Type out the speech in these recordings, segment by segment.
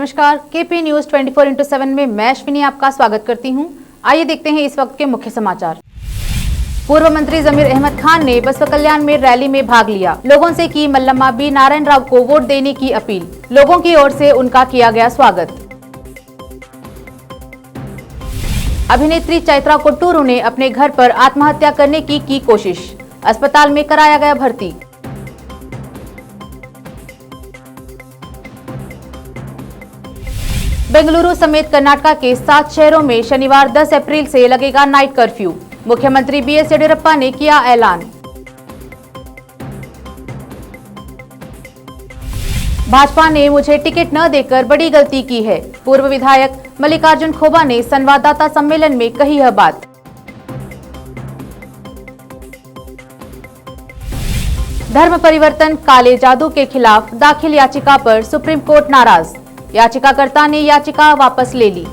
नमस्कार, KP news 24x7 में मैं अश्विनी आपका स्वागत करती हूं। आइए देखते हैं इस वक्त के मुख्य समाचार। पूर्व मंत्री जमीर अहमद खान ने बसवा कल्याण में रैली में भाग लिया। लोगों से की मल्लम्मा बी नारायण राव को वोट देने की अपील। लोगों की ओर से उनका किया गया स्वागत। अभिनेत्री चैत्रा कोट्टूरू ने अपने घर पर आत्महत्या करने की कोशिश। अस्पताल में कराया गया भर्ती। बेंगलुरु समेत कर्नाटक के 7 शहरों में शनिवार 10 अप्रैल से लगेगा नाइट कर्फ्यू। मुख्यमंत्री बीएस येडियुरप्पा ने किया ऐलान। भाजपा ने मुझे टिकट न देकर बड़ी गलती की है। पूर्व विधायक मल्लिकार्जुन खोबा ने संवाददाता सम्मेलन में कही यह बात। धर्म परिवर्तन काले जादू के खिलाफ दाखिल याचिका पर सुप्रीम कोर्ट नाराज। याचिकाकर्ता ने याचिका वापस ले ली।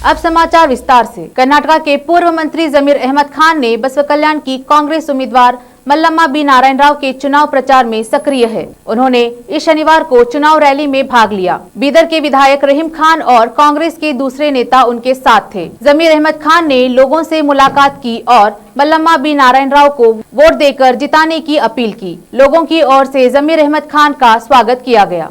अब समाचार विस्तार से। कर्नाटक के पूर्व मंत्री जमीर अहमद खान ने बसवा कल्याण की कांग्रेस उम्मीदवार मल्लम्मा बी नारायण राव के चुनाव प्रचार में सक्रिय है। उन्होंने इस शनिवार को चुनाव रैली में भाग लिया। बीदर के विधायक रहीम खान और कांग्रेस के दूसरे नेता उनके साथ थे। जमीर अहमद खान ने लोगों से मुलाकात की और मल्लम्मा बी नारायण राव को वोट देकर जिताने की अपील की। लोगों की ओर से जमीर अहमद खान का स्वागत किया गया।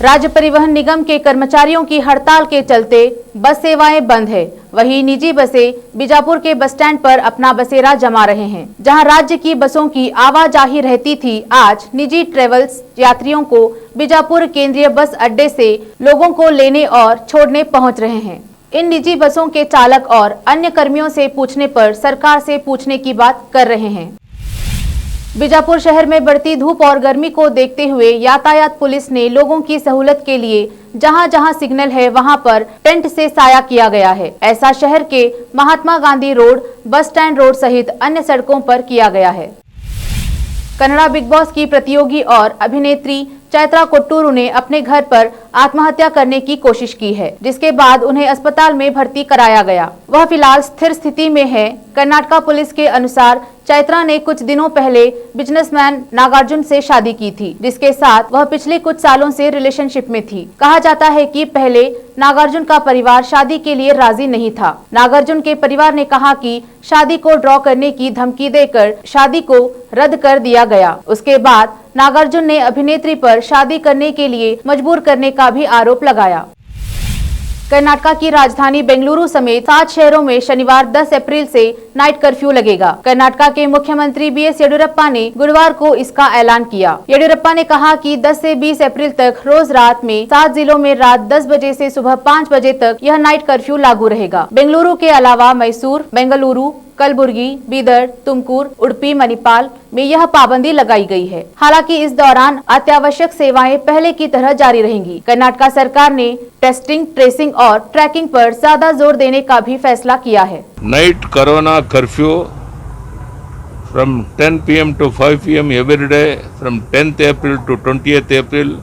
राज्य परिवहन निगम के कर्मचारियों की हड़ताल के चलते बस सेवाएं बंद है। वहीं निजी बसें बीजापुर के बस स्टैंड पर अपना बसेरा जमा रहे हैं। जहां राज्य की बसों की आवाजाही रहती थी, आज निजी ट्रेवल्स यात्रियों को बीजापुर केंद्रीय बस अड्डे से लोगों को लेने और छोड़ने पहुंच रहे हैं। इन निजी बसों के चालक और अन्य कर्मियों से पूछने पर सरकार से पूछने की बात कर रहे हैं। बीजापुर शहर में बढ़ती धूप और गर्मी को देखते हुए यातायात पुलिस ने लोगों की सहूलत के लिए जहां जहां सिग्नल है वहां पर टेंट से साया किया गया है। ऐसा शहर के Mahatma Gandhi road, bus stand road सहित अन्य सड़कों पर किया गया है। कन्नड़ा बिग बॉस की प्रतियोगी और अभिनेत्री चैत्रा कोट्टूरू ने अपने घर पर आत्महत्या करने की कोशिश की है, जिसके बाद उन्हें अस्पताल में भर्ती कराया गया। वह फिलहाल स्थिर स्थिति में है। कर्नाटक पुलिस के अनुसार चैत्रा ने कुछ दिनों पहले बिजनेसमैन नागार्जुन से शादी की थी, जिसके साथ वह पिछले कुछ सालों से रिलेशनशिप में थी। कहा जाता है कि पहले नागार्जुन का परिवार शादी के लिए राजी नहीं था। नागार्जुन के परिवार ने कहा कि शादी को ड्रॉ करने की धमकी देकर शादी को रद्द कर दिया गया। उसके बाद नागार्जुन ने अभिनेत्री पर शादी करने के लिए मजबूर करने का भी आरोप लगाया। कर्नाटक की राजधानी बेंगलुरु समेत 7 शहरों में शनिवार 10 अप्रैल से नाइट कर्फ्यू लगेगा। कर्नाटक के मुख्यमंत्री बीएस येडियुरप्पा ने गुरुवार को इसका ऐलान किया। येडियुरप्पा ने कहा कि 10 से 20 अप्रैल तक रोज रात में 7 जिलों में रात 10 बजे से सुबह 5 बजे तक यह नाइट कर्फ्यू लागू रहेगा। बेंगलुरु के अलावा मैसूर, बेंगलुरु, कलबुर्गी, बीदर, तुमकुर, उडुपी, मणिपाल में यह पाबंदी लगाई गई है। हालांकि इस दौरान अत्यावश्यक सेवाएं पहले की तरह जारी रहेंगी। कर्नाटक सरकार ने टेस्टिंग, ट्रेसिंग और ट्रैकिंग पर ज्यादा जोर देने का भी फैसला किया है। Night corona curfew from 10 PM to 5 PM every day from 10th April to 20th April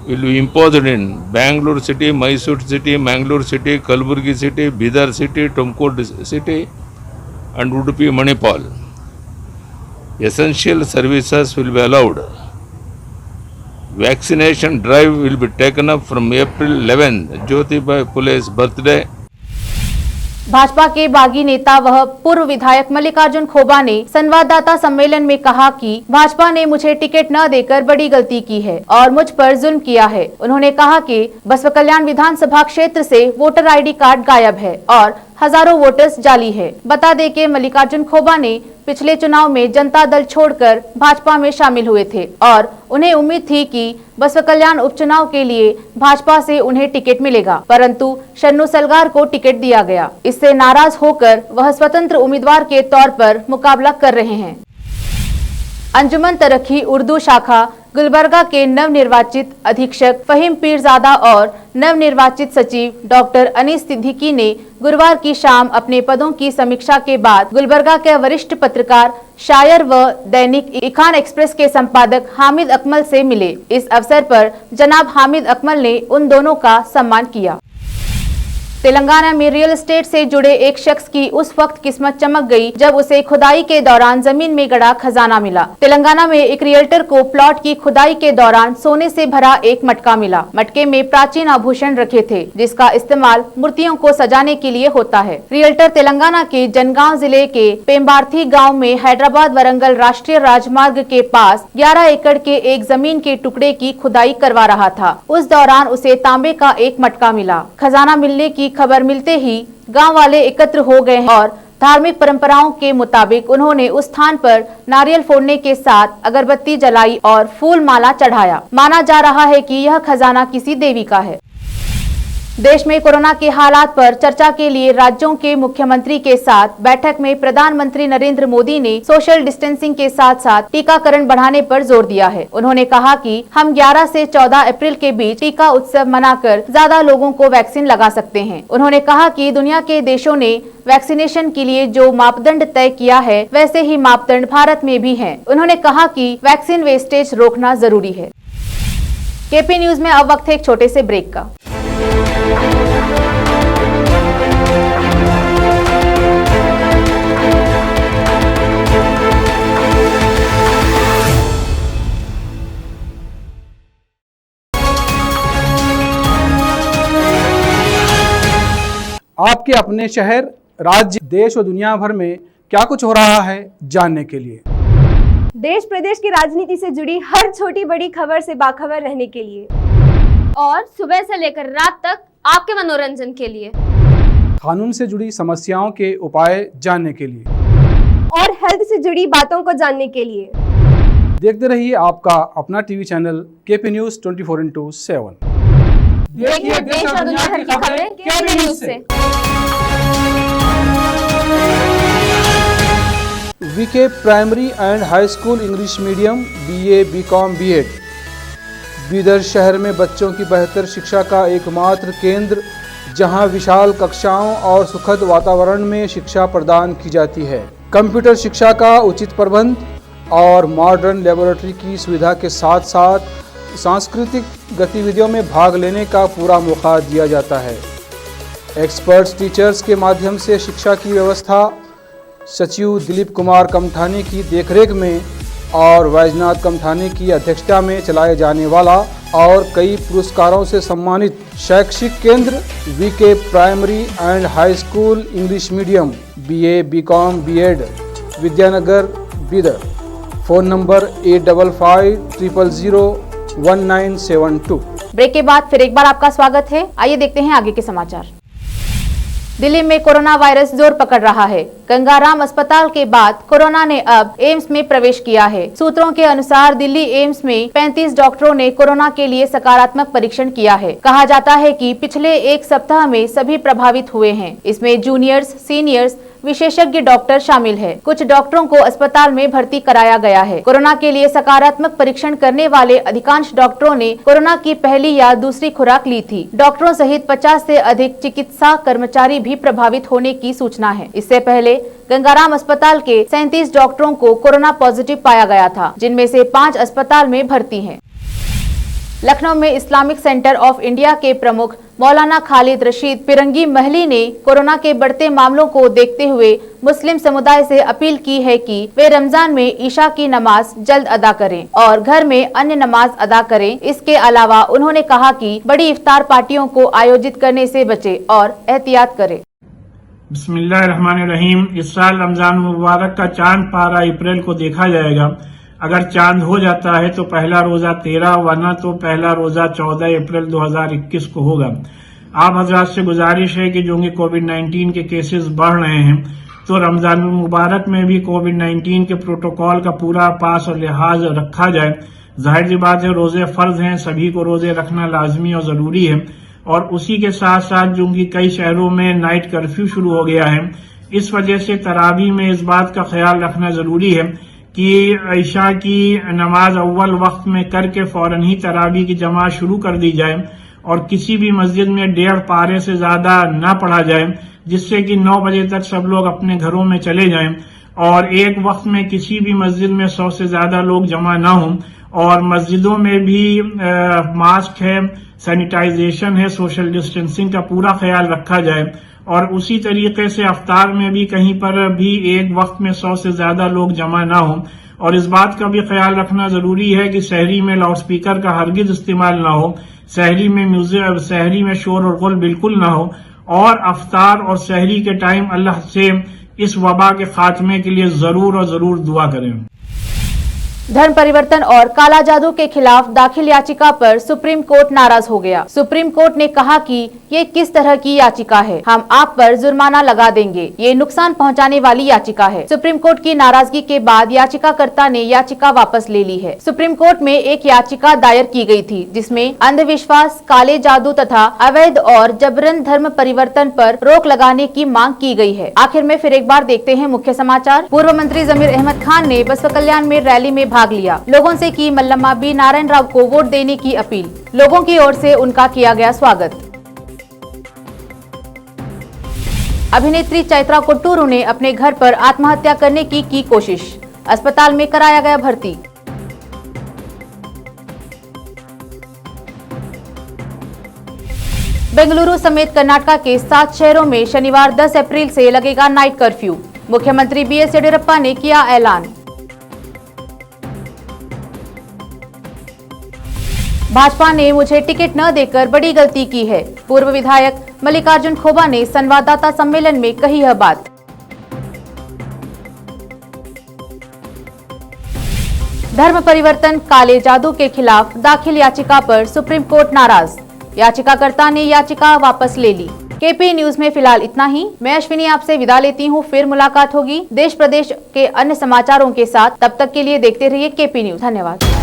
will be imposed in Bangalore city, Mysore city, Mangalore city, Kalburgi city, Bidar city, Tumkur city and Udupi, Manipal. Essential services will be allowed. Vaccination drive will be taken up from April 11th, Jyotibai Phule's birthday. Bhajpa के बागी नेता वह पूर्व विधायक मल्लिकार्जुन खोबा ने संवाददाता सम्मेलन में कहा कि भाजपा ने मुझे टिकट न देकर बड़ी गलती की है और मुझ पर जुल्म किया है। उन्होंने कहा कि बसवा कल्याण विधानसभा क्षेत्र से वोटर आईडी कार्ड गायब है और हजारों वोटर्स जाली है। बता दें कि मल्लिकार्जुन खोबा ने पिछले चुनाव में जनता दल छोड़कर भाजपा में शामिल हुए थे और उन्हें उम्मीद थी कि बसवा कल्याण उपचुनाव के लिए भाजपा से उन्हें टिकट मिलेगा, परंतु शन्नू सलगार को टिकट दिया गया। इससे नाराज होकर वह स्वतंत्र उम्मीदवार के तौर पर मुकाबला कर रहे हैं। अंजुमन तरक्की उर्दू शाखा गुलबर्गा के नवनिर्वाचित अधीक्षक फहीम पीरजादा और नवनिर्वाचित सचिव डॉक्टर अनीस सिद्दीकी ने गुरुवार की शाम अपने पदों की समीक्षा के बाद गुलबर्गा के वरिष्ठ पत्रकार, शायर व दैनिक इखान एक्सप्रेस के संपादक हामिद अकमल से मिले। इस अवसर पर जनाब हामिद अकमल ने उन दोनों का सम्मान किया। तेलंगाना में रियल एस्टेट से जुड़े एक शख्स की उस वक्त किस्मत चमक गई जब उसे खुदाई के दौरान जमीन में गड़ा खजाना मिला। तेलंगाना में एक रियल्टर को प्लॉट की खुदाई के दौरान सोने से भरा एक मटका मिला। मटके में प्राचीन आभूषण रखे थे जिसका इस्तेमाल मूर्तियों को सजाने के लिए होता है। रियल्टर तेलंगाना के जनगांव जिले के पेम्बार्थी गाँव में हैदराबाद वरंगल राष्ट्रीय राजमार्ग के पास 11 एकड़ के एक जमीन के टुकड़े की खुदाई करवा रहा था। उस दौरान उसे तांबे का एक मटका मिला। खजाना मिलने की खबर मिलते ही गांव वाले एकत्र हो गए और धार्मिक परंपराओं के मुताबिक उन्होंने उस स्थान पर नारियल फोड़ने के साथ अगरबत्ती जलाई और फूल माला चढ़ाया। माना जा रहा है कि यह खजाना किसी देवी का है। देश में कोरोना के हालात पर चर्चा के लिए राज्यों के मुख्यमंत्री के साथ बैठक में प्रधानमंत्री नरेंद्र मोदी ने सोशल डिस्टेंसिंग के साथ साथ टीकाकरण बढ़ाने पर जोर दिया है। उन्होंने कहा कि हम 11 से 14 अप्रैल के बीच टीका उत्सव मनाकर ज्यादा लोगों को वैक्सीन लगा सकते हैं। उन्होंने कहा कि दुनिया के देशों ने वैक्सीनेशन के लिए जो मापदंड तय किया है वैसे ही मापदंड भारत में भी हैं। उन्होंने कहा कि वैक्सीन वेस्टेज रोकना जरूरी है। केपी न्यूज में अब वक्त है एक छोटे से ब्रेक का। आपके अपने शहर, राज्य, देश और दुनिया भर में क्या कुछ हो रहा है जानने के लिए, देश प्रदेश की राजनीति से जुड़ी हर छोटी बड़ी खबर से बाखबर रहने के लिए और सुबह से लेकर रात तक आपके मनोरंजन के लिए, कानून से जुड़ी समस्याओं के उपाय जानने के लिए और हेल्थ से जुड़ी बातों को जानने के लिए देखते रहिए आपका अपना टीवी चैनल केपी न्यूज 24/7। देखिए देश और दुनिया भर की खबरें केपी न्यूज से। VK primary and high school English medium BA BCom B.Ed Bidar शहर में बच्चों की बेहतर शिक्षा का एकमात्र केंद्र, जहां विशाल कक्षाओं और सुखद वातावरण में शिक्षा प्रदान की जाती है। कंप्यूटर शिक्षा का उचित प्रबंध और मॉडर्न लेबोरेटरी की सुविधा के साथ साथ सांस्कृतिक गतिविधियों में भाग लेने का पूरा मौका दिया जाता है। एक्सपर्ट्स टीचर्स के माध्यम से शिक्षा की व्यवस्था सचिव दिलीप कुमार कमठानी की देखरेख में और वैजनाथ कमठानी की अध्यक्षता में चलाए जाने वाला और कई पुरस्कारों से सम्मानित शैक्षिक केंद्र VK primary and high school English medium BA BCom B.Ed Vidyanagar Bidar. Phone number 8550001972। Break के बाद फिर एक बार आपका स्वागत है। आइए देखते हैं आगे के समाचार। दिल्ली में कोरोना वायरस जोर पकड़ रहा है। गंगाराम अस्पताल के बाद कोरोना ने अब एम्स में प्रवेश किया है। सूत्रों के अनुसार दिल्ली एम्स में 35 डॉक्टरों ने कोरोना के लिए सकारात्मक परीक्षण किया है। कहा जाता है कि पिछले एक सप्ताह में सभी प्रभावित हुए हैं। इसमें जूनियर्स, सीनियर्स, विशेषज्ञ डॉक्टर शामिल है। कुछ डॉक्टरों को अस्पताल में भर्ती कराया गया है। कोरोना के लिए सकारात्मक परीक्षण करने वाले अधिकांश डॉक्टरों ने कोरोना की पहली या दूसरी खुराक ली थी। डॉक्टरों सहित 50 से अधिक चिकित्सा कर्मचारी भी प्रभावित होने की सूचना है। इससे पहले गंगाराम अस्पताल के 37 डॉक्टरों को कोरोना पॉजिटिव पाया गया था, जिनमें से 5 अस्पताल में भर्ती हैं। लखनऊ में इस्लामिक सेंटर ऑफ इंडिया के प्रमुख मौलाना खालिद रशीद फिरंगी महली ने कोरोना के बढ़ते मामलों को देखते हुए मुस्लिम समुदाय से अपील की है कि वे रमजान में ईशा की नमाज जल्द अदा करें और घर में अन्य नमाज अदा करें। इसके अलावा उन्होंने कहा कि बड़ी इफ्तार पार्टियों को आयोजित करने से बचें और एहतियात करें। बिस्मिल्लाहिर्रहमानिर्रहीम। इस साल रमजान मुबारक का चांद 12 अप्रैल को देखा जाएगा। अगर चांद हो जाता है तो पहला रोजा 13, वरना तो पहला रोजा 14 अप्रैल 2021 को होगा। आप हजरात से गुजारिश है कि जो कोविड-19 के केसेस बढ़ रहे हैं तो रमजान मुबारक में भी कोविड-19 के प्रोटोकॉल का पूरा पास और लिहाज रखा जाए। जाहिर सी बात है, रोजे फर्ज हैं, सभी को रोजे रखना लाजमी और जरूरी है। और उसी के साथ साथ जो कई शहरों में नाइट कर्फ्यू शुरू हो गया है, इस वजह से तरावी में इस बात का ख्याल रखना जरूरी है कि ईशा की नमाज अव्वल वक्त में करके फौरन ही तरावी की जमात शुरू कर दी जाए और किसी भी मस्जिद में 1.5 पारे से ज्यादा ना पढ़ा जाए, जिससे कि 9 बजे तक सब लोग अपने घरों में चले जाएं और एक वक्त में किसी भी मस्जिद में 100 से ज्यादा लोग जमा ना हों, और मस्जिदों में भी मास्क है, सैनिटाइजेशन है, सोशल डिस्टेंसिंग का पूरा ख्याल रखा जाए। और उसी तरीके से अफ्तार में भी कहीं पर भी एक वक्त में 100 से ज्यादा लोग जमा ना हों। और इस बात का भी ख्याल रखना जरूरी है कि सहरी में लाउडस्पीकर का हरगिज इस्तेमाल ना हो, सहरी में म्यूजिक, सहरी में शोर और गुल बिल्कुल ना हो, और अफ्तार और सहरी के टाइम अल्लाह से इस वबा के खात्मे के लिए जरूर और जरूर दुआ करें। धर्म परिवर्तन और काला जादू के खिलाफ दाखिल याचिका पर सुप्रीम कोर्ट नाराज हो गया। सुप्रीम कोर्ट ने कहा कि ये किस तरह की याचिका है, हम आप पर जुर्माना लगा देंगे, ये नुकसान पहुंचाने वाली याचिका है। सुप्रीम कोर्ट की नाराजगी के बाद याचिकाकर्ता ने याचिका वापस ले ली है। सुप्रीम कोर्ट में एक याचिका दायर की गई थी जिसमें अंधविश्वास, काले जादू तथा अवैध और जबरन धर्म परिवर्तन पर रोक लगाने की मांग की गई है। आखिर में फिर एक बार देखते हैं मुख्य समाचार। पूर्व मंत्री जमीर अहमद खान ने बसपा कल्याण में रैली में भाग लिया। लोगों से की मल्लम्मा बी नारायण राव को वोट देने की अपील। लोगों की ओर से उनका किया गया स्वागत। अभिनेत्री चैत्रा कोट्टूरू ने अपने घर पर आत्महत्या करने की कोशिश, अस्पताल में कराया गया भर्ती। बेंगलुरु समेत कर्नाटक के 7 शहरों में शनिवार 10 अप्रैल से लगेगा नाइट कर्फ्यू। मुख्यमंत्री बीएस येडियुरप्पा ने किया ऐलान। भाजपा ने मुझे टिकट न देकर बड़ी गलती की है, पूर्व विधायक मल्लिकार्जुन खोबा ने संवाददाता सम्मेलन में कही यह बात। धर्म परिवर्तन काले जादू के खिलाफ दाखिल याचिका पर सुप्रीम कोर्ट नाराज, याचिकाकर्ता ने याचिका वापस ले ली। केपी न्यूज में फिलहाल इतना ही। मैं अश्विनी आपसे विदा लेती हूँ, फिर मुलाकात होगी देश प्रदेश के अन्य समाचारों के साथ। तब तक के लिए देखते रहिए केपी न्यूज। धन्यवाद।